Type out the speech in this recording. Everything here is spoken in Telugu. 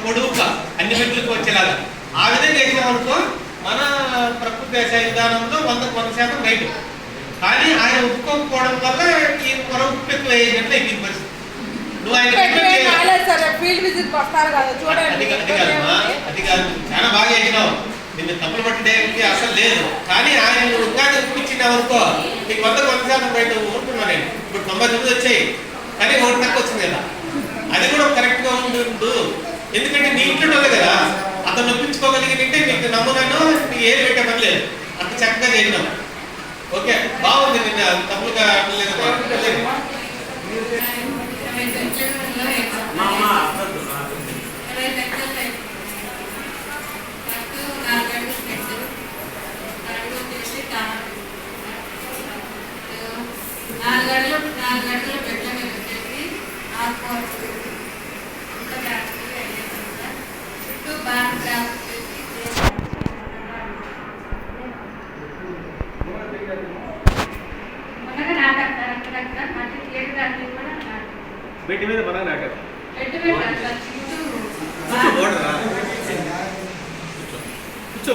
పొడువుగా అన్ని మెట్లకు వచ్చేలాగా ఆ విధంగా వేసామనుకో మన ప్రకృతి వ్యవసాయ విధానంలో 100% రైతు. కానీ ఆయన ఒప్పుకోకపోవడం వల్ల ఈ పొర ఉప్పు ఎక్కువ వేయనట్లు అయిపోయింది పరిస్థితి. నువ్వు ఆయన అది కాదు, చాలా బాగా వేసినావు, నిన్ను తప్పులు పట్టడానికి అసలు లేదు. కానీ ఆయన ఉద్యోగం ఇప్పించిన వరకు నీకు 100% రైతు ఉంటున్నా నేను. ఇప్పుడు 99 వచ్చాయి, కానీ ఒకటి తక్కువ వచ్చింది కదా, అది కూడా కరెక్ట్గా ఉండు. ఎందుకంటే నీ ఇంట్లో కదా అతను ఒప్పించుకోగలిగితే నీకు నమ్మునాను, నీకు ఏం పెట్టే పని లేదు, అంత చక్కగా చేసినావు. ఓకే, బాగుంది. నిన్న తప్పులుగా లేదు. బెడ్ మీద బాగా నాటారు. కూర్చో.